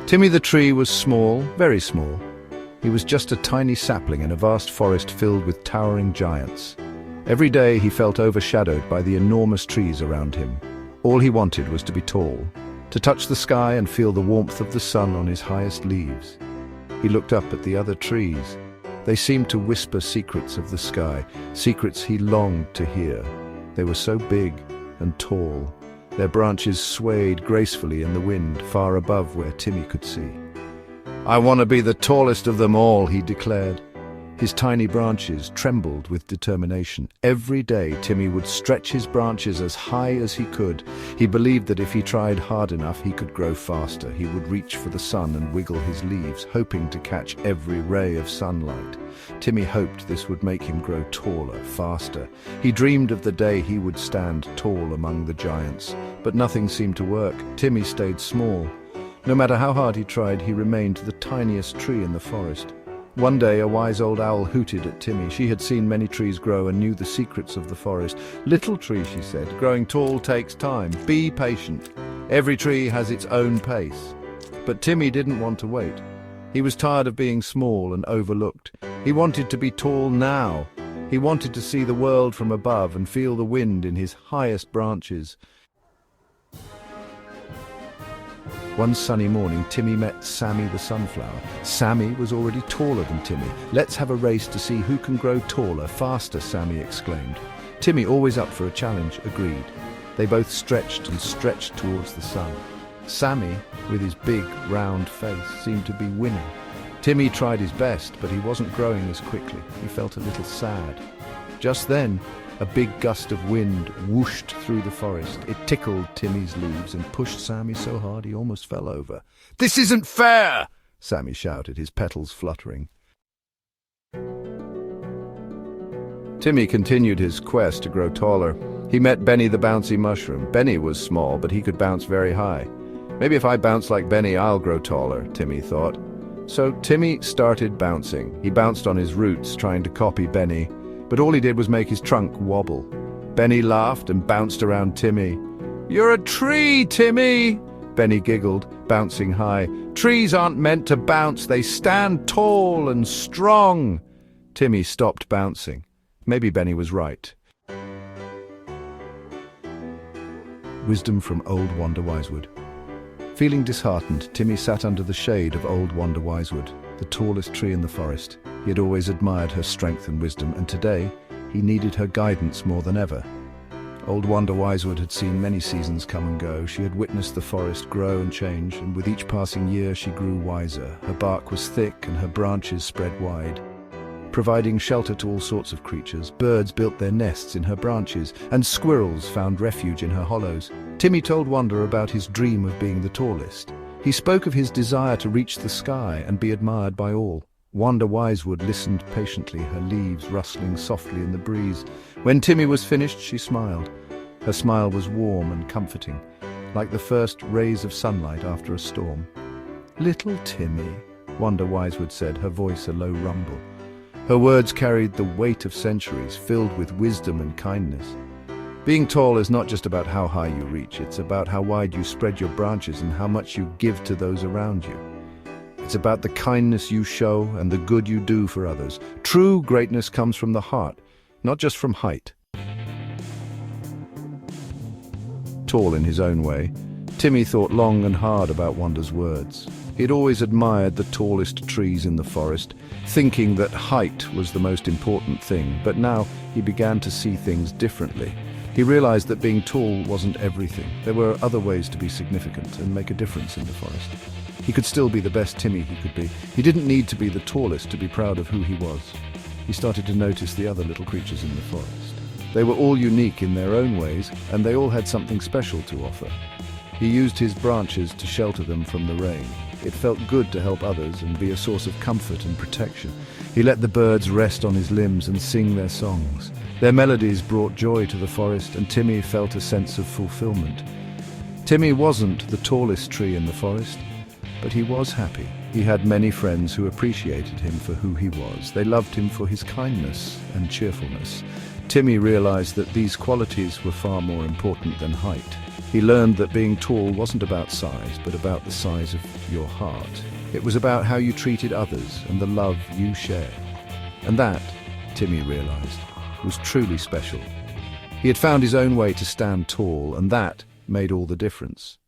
Timmy the tree was small, very small. He was just a tiny sapling in a vast forest filled with towering giants. Every day he felt overshadowed by the enormous trees around him. All he wanted was to be tall, to touch the sky and feel the warmth of the sun on his highest leaves. He looked up at the other trees. They seemed to whisper secrets of the sky, secrets he longed to hear. They were so big and tall. Their branches swayed gracefully in the wind, far above where Timmy could see. "I want to be the tallest of them all," he declared. His tiny branches trembled with determination. Every day Timmy would stretch his branches as high as he could. He believed that if he tried hard enough, he could grow faster. He would reach for the sun and wiggle his leaves, hoping to catch every ray of sunlight. Timmy hoped this would make him grow taller, faster. He dreamed of the day he would stand tall among the giants. But nothing seemed to work. Timmy stayed small. No matter how hard he tried, he remained the tiniest tree in the forest. One day a wise old owl hooted at Timmy. She had seen many trees grow and knew the secrets of the forest. "Little tree," she said, "growing tall takes time. Be patient. Every tree has its own pace." But Timmy didn't want to wait. He was tired of being small and overlooked. He wanted to be tall now. He wanted to see the world from above and feel the wind in his highest branches. One sunny morning, Timmy met Sammy the sunflower. Sammy was already taller than Timmy. "Let's have a race to see who can grow taller, faster," Sammy exclaimed. Timmy, always up for a challenge, agreed. They both stretched and stretched towards the sun. Sammy, with his big, round face, seemed to be winning. Timmy tried his best, but he wasn't growing as quickly. He felt a little sad. Just then, a big gust of wind whooshed through the forest. It tickled Timmy's leaves and pushed Sammy so hard he almost fell over. "This isn't fair!" Sammy shouted, his petals fluttering. Timmy continued his quest to grow taller. He met Benny the bouncy mushroom. Benny was small, but he could bounce very high. "Maybe if I bounce like Benny, I'll grow taller," Timmy thought. So Timmy started bouncing. He bounced on his roots, trying to copy Benny, but all he did was make his trunk wobble. Benny laughed and bounced around Timmy. "You're a tree, Timmy!" Benny giggled, bouncing high. "Trees aren't meant to bounce, they stand tall and strong." Timmy stopped bouncing. Maybe Benny was right. Wisdom from Old Wanda Wisewood. Feeling disheartened, Timmy sat under the shade of Old Wanda Wisewood, the tallest tree in the forest. He had always admired her strength and wisdom, and today he needed her guidance more than ever. Old Wanda Wisewood had seen many seasons come and go. She had witnessed the forest grow and change, and with each passing year she grew wiser. Her bark was thick and her branches spread wide, providing shelter to all sorts of creatures. Birds built their nests in her branches, and squirrels found refuge in her hollows. Timmy told Wanda about his dream of being the tallest. He spoke of his desire to reach the sky and be admired by all. Wanda Wisewood listened patiently, her leaves rustling softly in the breeze. When Timmy was finished, she smiled. Her smile was warm and comforting, like the first rays of sunlight after a storm. "Little Timmy," Wanda Wisewood said, her voice a low rumble. Her words carried the weight of centuries, filled with wisdom and kindness. Being tall is not just about how high you reach, it's about how wide you spread your branches and how much you give to those around you. It's about the kindness you show and the good you do for others. True greatness comes from the heart, not just from height. Tall in his own way, Timmy thought long and hard about Wanda's words. He'd always admired the tallest trees in the forest, thinking that height was the most important thing, but now he began to see things differently. He realized that being tall wasn't everything. There were other ways to be significant and make a difference in the forest. He could still be the best Timmy he could be. He didn't need to be the tallest to be proud of who he was. He started to notice the other little creatures in the forest. They were all unique in their own ways, and they all had something special to offer. He used his branches to shelter them from the rain. It felt good to help others and be a source of comfort and protection. He let the birds rest on his limbs and sing their songs. Their melodies brought joy to the forest, and Timmy felt a sense of fulfillment. Timmy wasn't the tallest tree in the forest, but he was happy. He had many friends who appreciated him for who he was. They loved him for his kindness and cheerfulness. Timmy realized that these qualities were far more important than height. He learned that being tall wasn't about size, but about the size of your heart. It was about how you treated others and the love you shared. And that, Timmy realized, was truly special. He had found his own way to stand tall, and that made all the difference.